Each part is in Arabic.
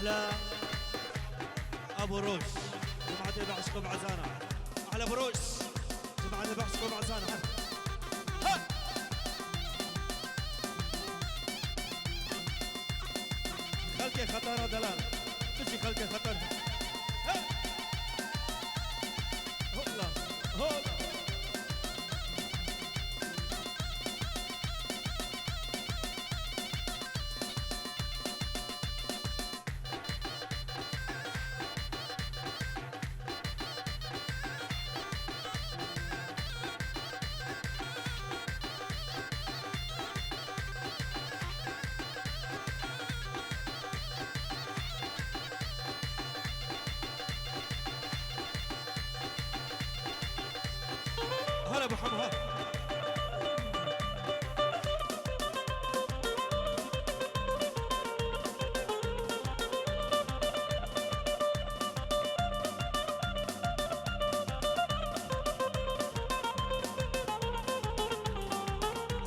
أحلى أبو روش جماعة بعشقكم عزانا. أحلى أبو روش جماعة بعشقكم عزانا. خلقي خطر دلال تجي خلقي خطر. هلا هلا هلا ابو حمد.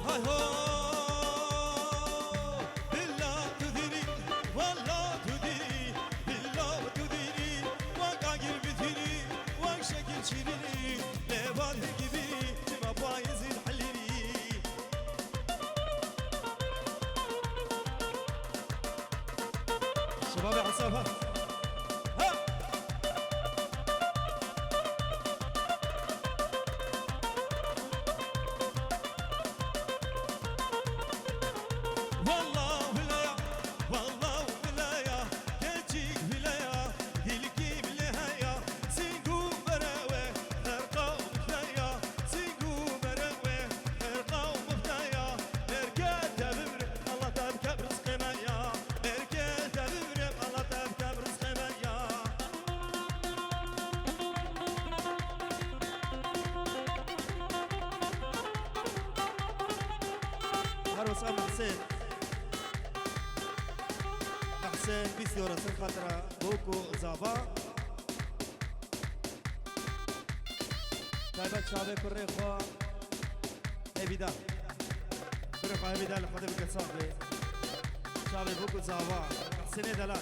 هاي هو بالله تديري والله تديري بالله تديري وقاقل بثيري وشكل شيريني لباد gibi cima payızın halleri. شباب عصافة وسام حسين حسين بيسيورة خاطرة بوكو زابا تابت شعبي كريخوا هبيدا كريخوا هبيدا لخدم القصابي شعبي بوكو زابا حسين دلال.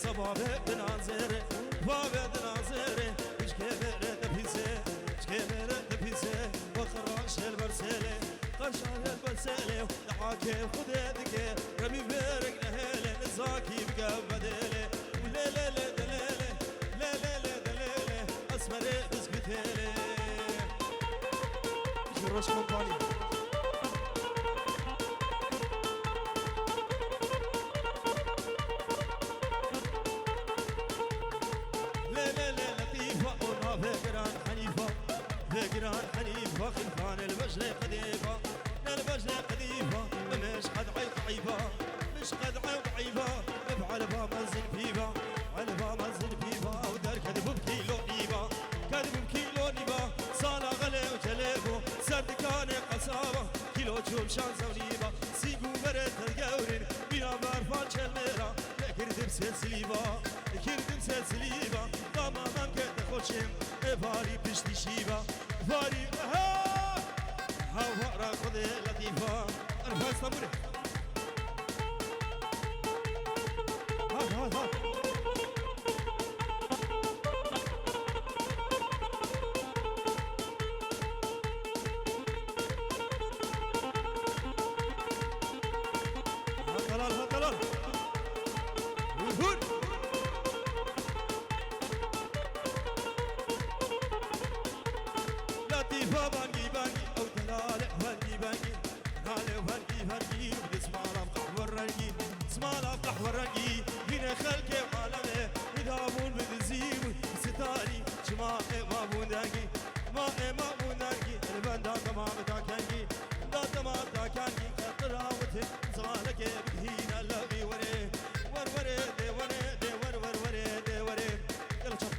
صبابة بنازرة بابة بنازرة مش كبرة تبيزة مش كبرة تبيزة وخراش البرسلة خرشان البرسلة لحاكي خدتك ربي بارك لهالة نزاكي بقى بدلة ولا لا لا دلالة لا لا لا دلالة أسمرة بسكتلة جروش كومباني فقران حنيفة خلفان البجلة قديفة البجلة قديفة مش قد ضعيفة مش قد ضعيفة بعلبة منزل فيفا علبة منزل فيفا ودار كذب بكيلو نيبا كذب بكيلو نيبا صالة غلي وجليبو سرد كان قصابة كيلو جوم شانزة ونيبا سيقو مرد القورين بنا بارفان شلميرا كردم سلسليبا كردم سلسليبا داما من كده خوشم فاري بشتي شيبا فاري ها ورا خذ لطيفة أنفاس طمرة ها ورقي هنا خلق عالمه ودابون بدزيب ستاري جماعة ما بونداكي ما بونداكي البندا تمام تاكانكي دا تمام تاكانكي كتراوته زمانك بهينا لغي وري ور وري دي وري دي ور ور وري دي وري يلا شوف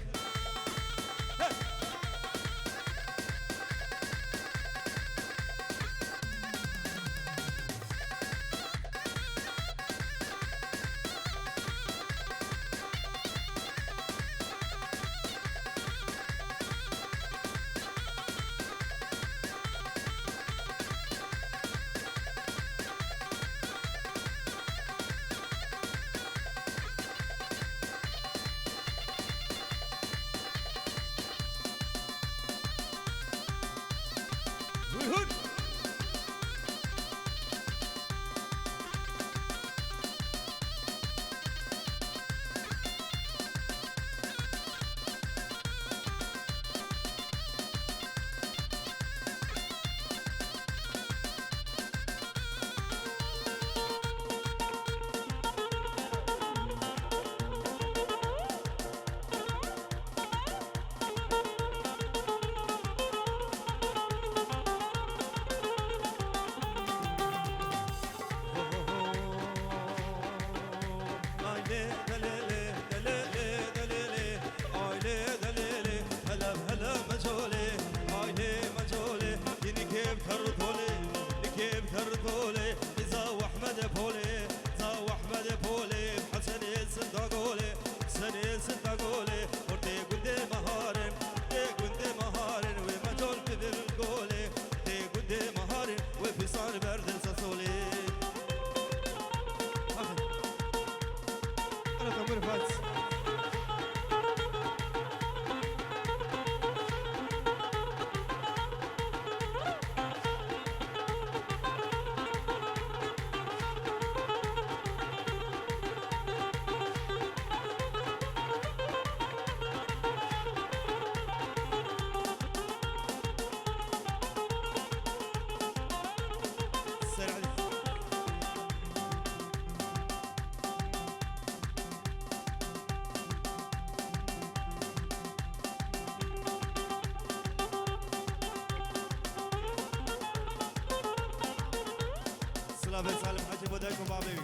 سالم حاجة بدك وبابي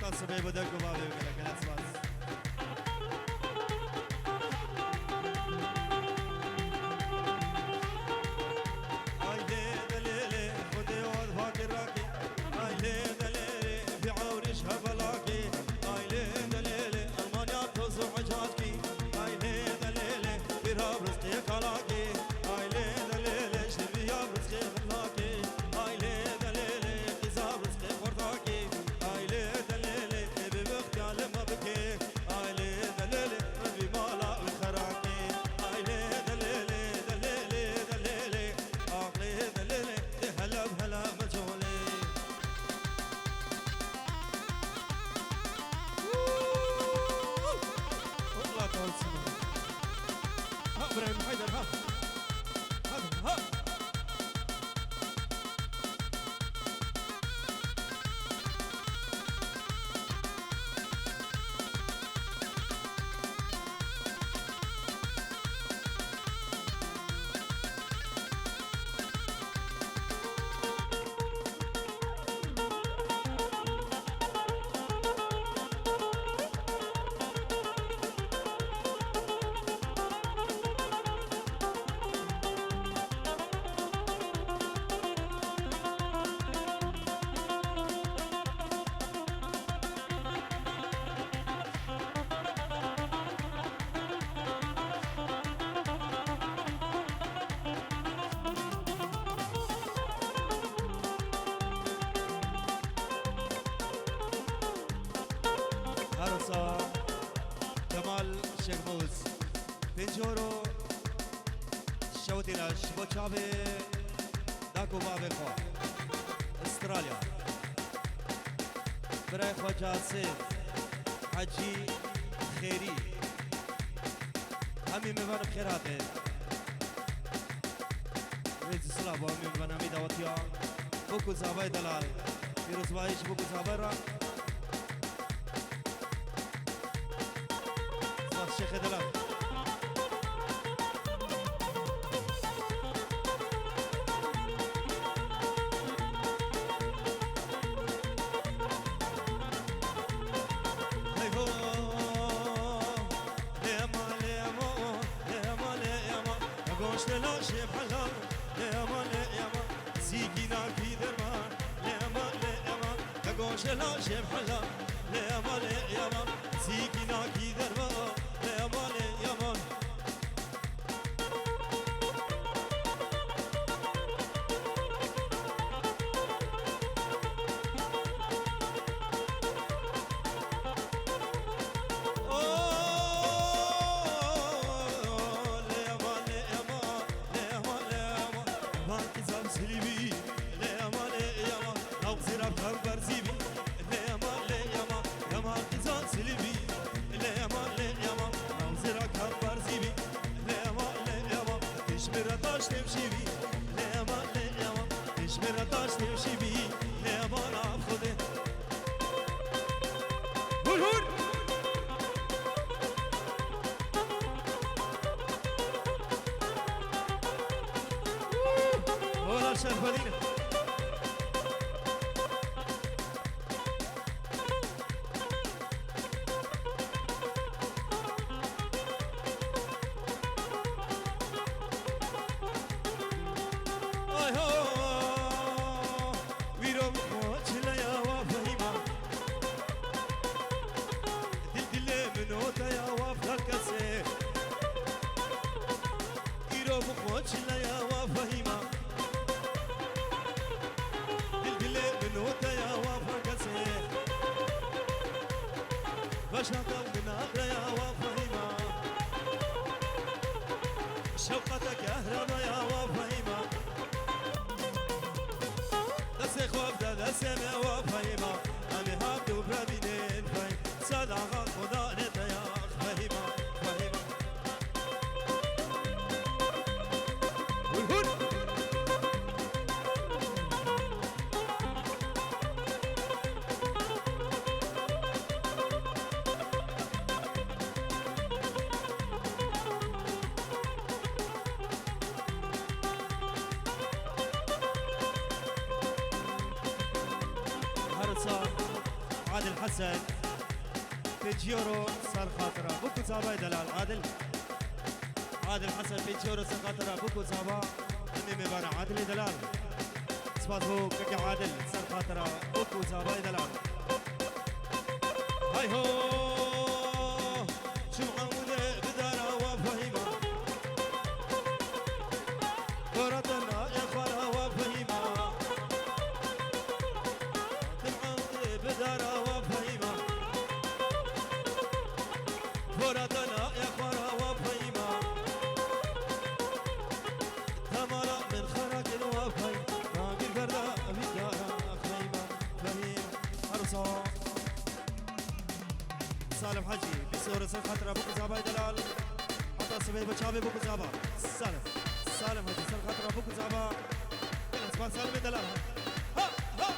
تصبي بدك وبابي وكذا كذا اسماس هايدي دليلي خدي واد فاكر راكي هايدي دليلي في عوري شهبلاكي هايدي دليلي المانيا توزو عجاجكي هايدي دليلي في راب رزقي كلاكي هايدي دليلي شبي يا رزقي غلاكي هايدي ابراهيم حيدر ها ها عروسة جمال شيخ موز بنجورو شوتينا شبو شابي داكو بابي خوا استراليا براي خواجه سيف حجي خيري همي مبان بخيراته رئيس السلام وهمي مبان همي دعوتيا بوكو صحابي دلال فيروز بايش بوكو صحابي را الشيخ دلال لا شيب حلا لا مال يا مان سيكينا كي دربا لا مال يا مان شرفدينا اي هو ويروم وجهنا يا وفهيمة دل من هوتا يا وفضل كسي ويروم وجهنا يا وفهيمة بشاطر من أغلى يا وفهيمة شوقتك أهرب يا وفهيمة دسي خوف دا دسي يا وفهيمة أمي هابدو برابينين فهيم صدقة خدا نتا يا فهيمة فهيمة والهون عادل حسن في جيورو صار خاطره بوكو صابا دلال عادل حسن في جيورو صار خاطره بوكو صابا امي مبارا عادل دلال صفات هو كك عادل صار خاطره بوكو صابا دلال هاي هو شو محمود بدارا وفهيمه كرتنا يا خرا وفهيمه محمود بدارا فرادنا يا خرا وفهيمة تمارا من خرق الوفهي باقي الفردا بدارا خيمة فهيم عروسة سالم حجي بصورة خاطر ابوك زابا دلال حتى سبي بشابي ابوك زابا سالم حجي سال خاطر ابوك زابا اسمع سالم دلال ها ها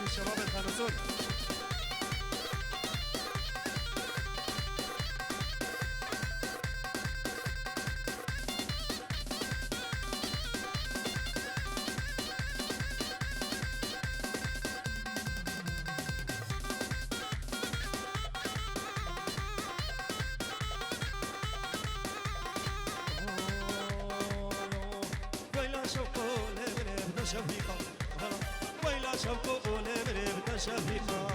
الشباب الخانسون ويلا شوقو لبنبنا شفيقة ويلا شوقو لبنبنا شفيقة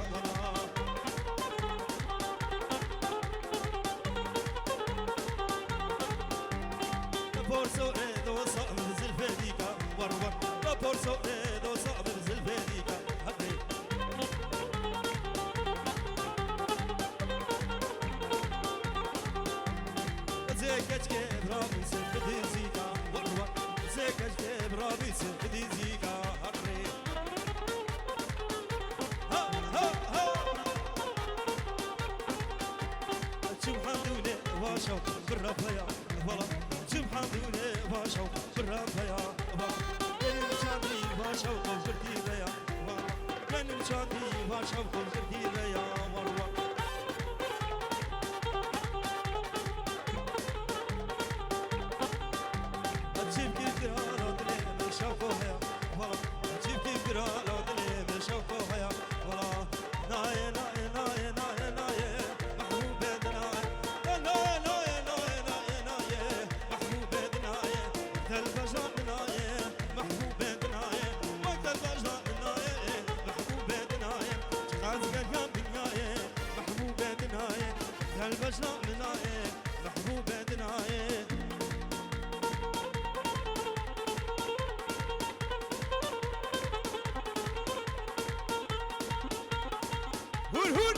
بورسو ايدو صعب زلفاديكا ورور بورسو ايدو صعب زلفاديكا حقي زيكاش كبرابي سنفدي زيكا ورور زيكاش كبرابي سنفدي زيكا حقي ها ها ها سبحان الله واشوق بالرفايا والله سبحان الله واشوق بالرفايا والله هون هون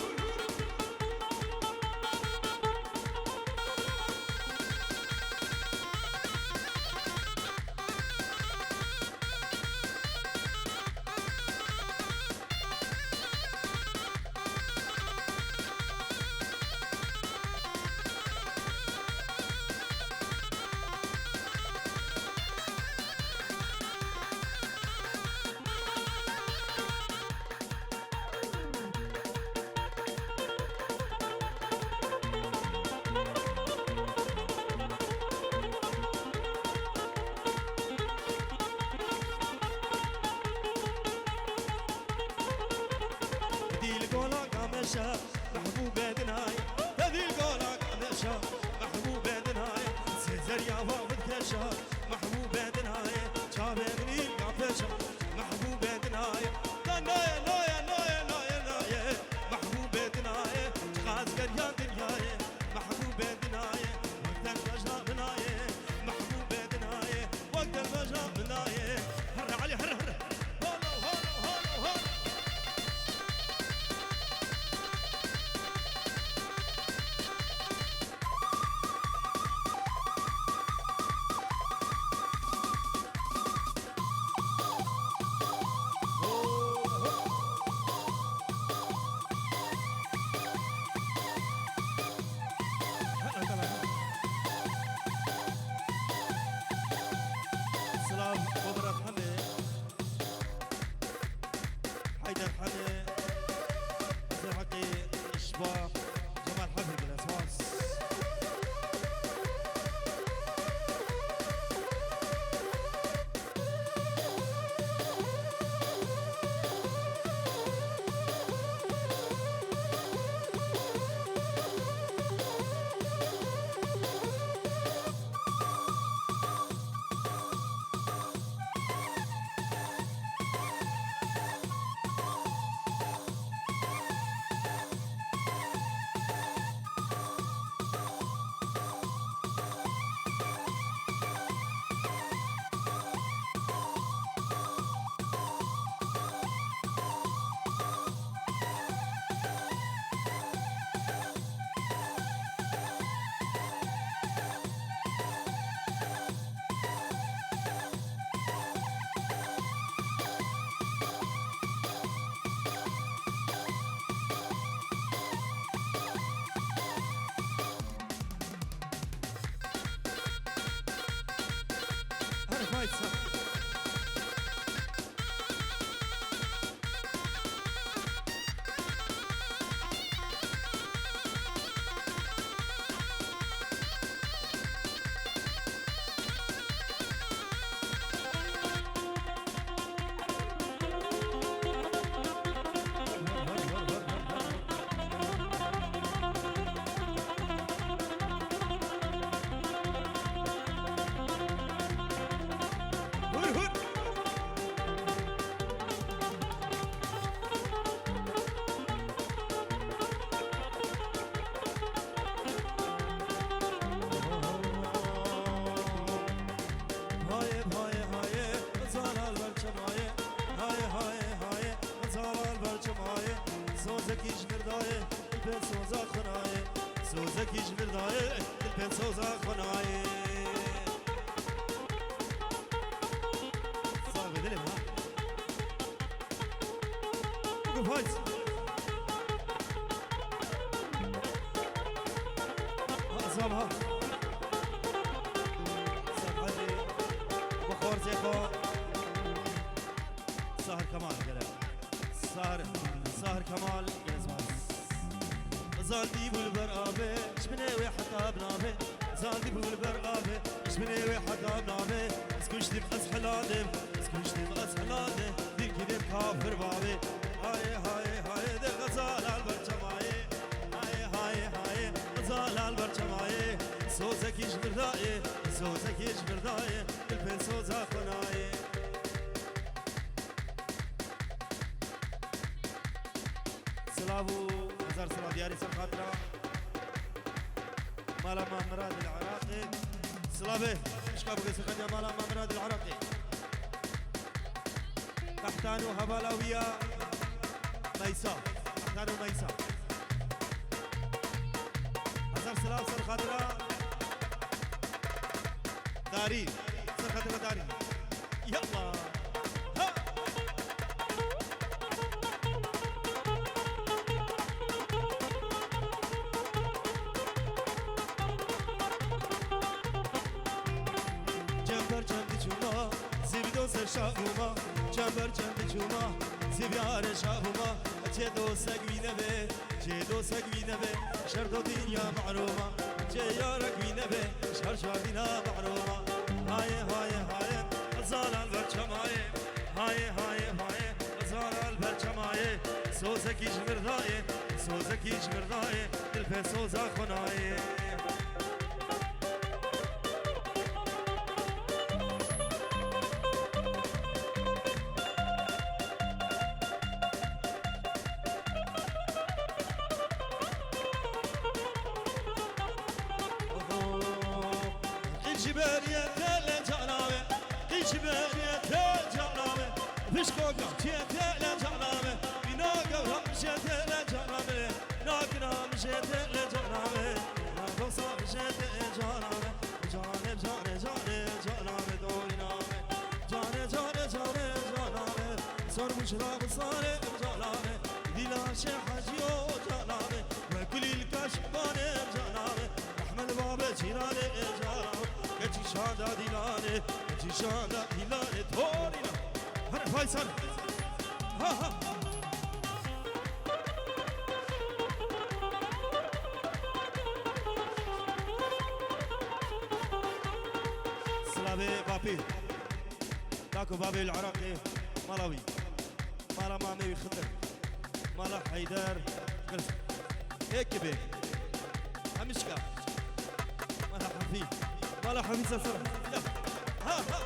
محبوبة دناي هذه القولة قمشة محبوبة دناي سيزر يا وابد كشة محبوبة دناي شابيني قفشة محبوبة دناي نايا نايا نايا نايا نايا محبوبة دناي خازقر يا دنياي محبوبة دناي وقت الوجه بناي محبوبة دناي وقت الوجه بناي هر علي هر هر سوزك يجبر داي البن سوزك خناي صعب دلم ها وقف هايز أصابها صحتي بخور زيكو سهر كمال كلام سهر كمال زالدي بالبرقابة شبناوي حتى بنابه زالدي بالبرقابة شبناوي حتى بنابه اسكشتي بقص حلادم اسكشتي بقص حلادم دير كده كافر بابي هاي هاي هاي ده غزال البرجماي هاي هاي هاي غزال البرجماي سوزك يجبر داي سوزك يجبر داي البن سوزا خناي سلافو هزار سلام دياري سرخاطرة مالا مراد العراقي سلافي اشكابو قيس خديا مالا مراد العراقي تحتانو هبالاوية ميسا دارو ميسا هزار سلام سر خاطرة داري سر خاطرة داري يلا ها جنبر جنب جوما زیبدو سر شابوما جنبر جنب جوما زیبیار شابوما چه دو سگوینه به چه دو سگوینه به شر دو دنیا معرومه چه یارک وینه به شر شادینا معرومه های های های زالال برچمای های های های زالال برچمای سوزکیش مردای سوزکیش مردای دل به سوزا خنای شراب صارم جانامه دلاش حجيو جانامه وكل الكشفانه جانامه رحمن بابا جيرانه جانامه كتي شادا ديلانه كتي شادا ديلانه تورينا هر فايسان ها ها سلامي بابي داكو بابي العراقي ملاوي مالا مامي خضر مالا حيدر قرص هيك بيك همشكا مالا حفيد مالا حفيد سسرة ها ها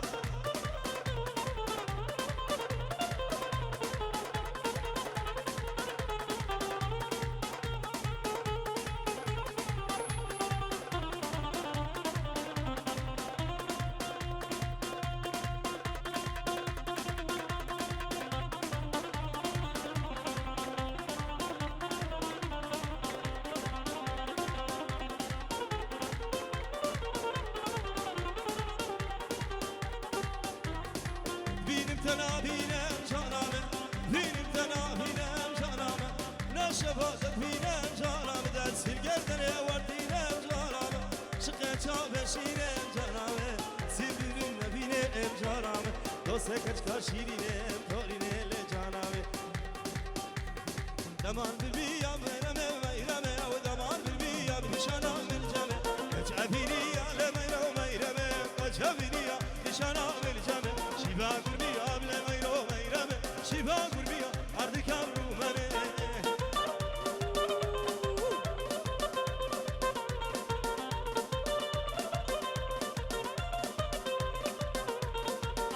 سكت كاشيرينه تورينه لجاناوي دمان بالبيا ميرمه ميرمه ودمان بالبيا بشانا من جمه كجابيني يا لميرو ميرمه كجابيني يا بشانا من جمه شيبا بالبيا لميرو ميرمه شيبا بالبيا ارض كامرو منه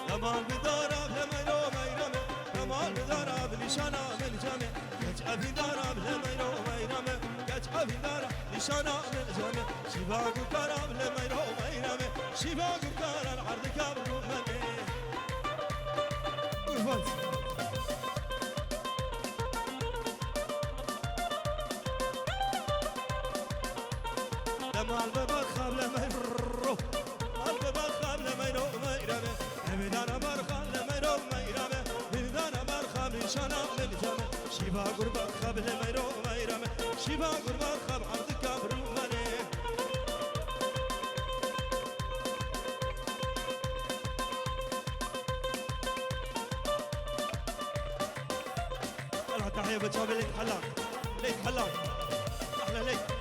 دمان بدارا لميرو ميرمه دمان بدارا بشانا من جمه كجابي دارا لميرو ميرمه كجابي دارا بشانا من جمه شيبا كارا لميرو ميرمه شيبا كارا العرض كامرو منه دمان ببخاب لميرو الببخاب لميرو ميرمه بدانا برخان لميرو ميرمه بدانا برخان نشانا للجمه شيبا قربا خاب لميرو ميرمه شيبا قربا خاب عرض كابر منه والله تحية بتشابه ليك حلان ليك حلان احلى ليك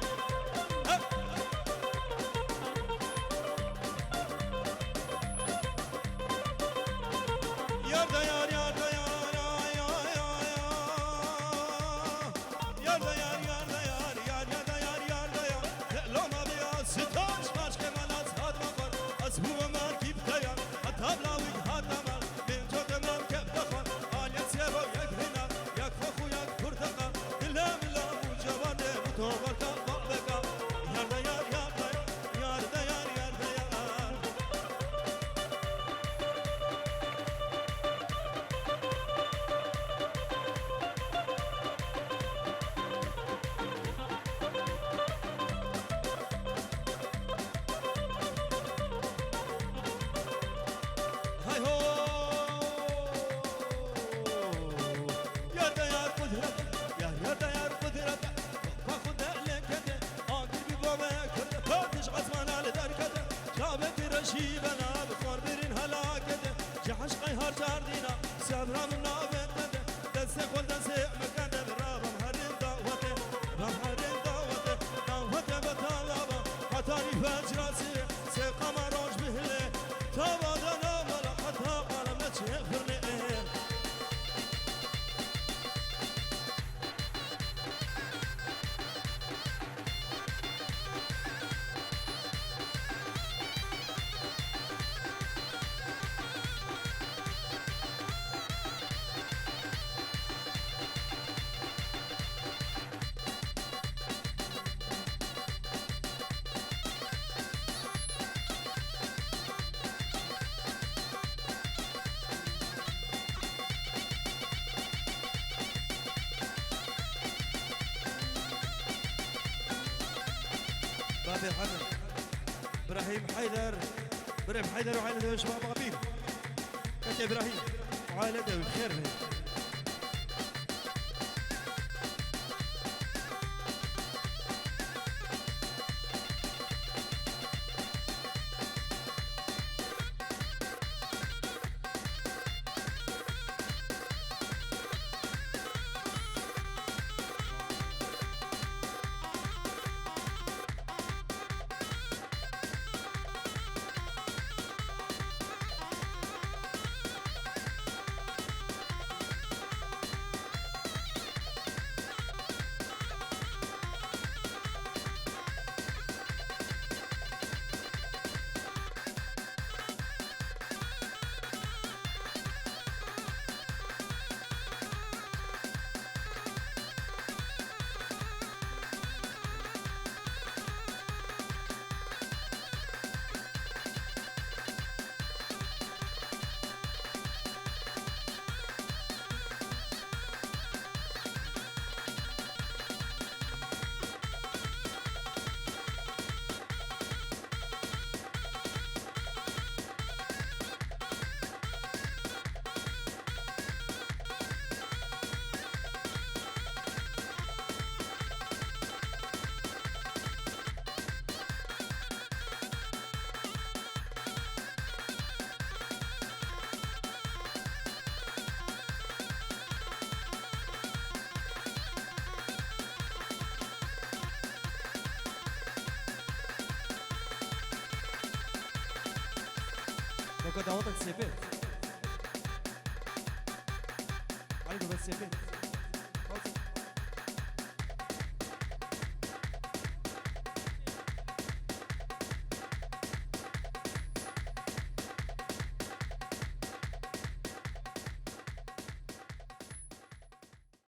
شي بنا بخور برين هلاكته جحش قيهر جاردينا سابرا من نابته دسته خل دسته مكانه برابم هرين دعوته بهرين دعوته دعوته بطالبا حتاني فجراسي سيقام روش بهله تابادنا ولا حتى قلم نتشيخ فرنئ بابي الحمد ابراهيم حيدر ابراهيم حيدر وعائلته وشباب غبيب كنت ابراهيم وعائلته بخير به لو دعوتك سيبت عليكم بس سيبت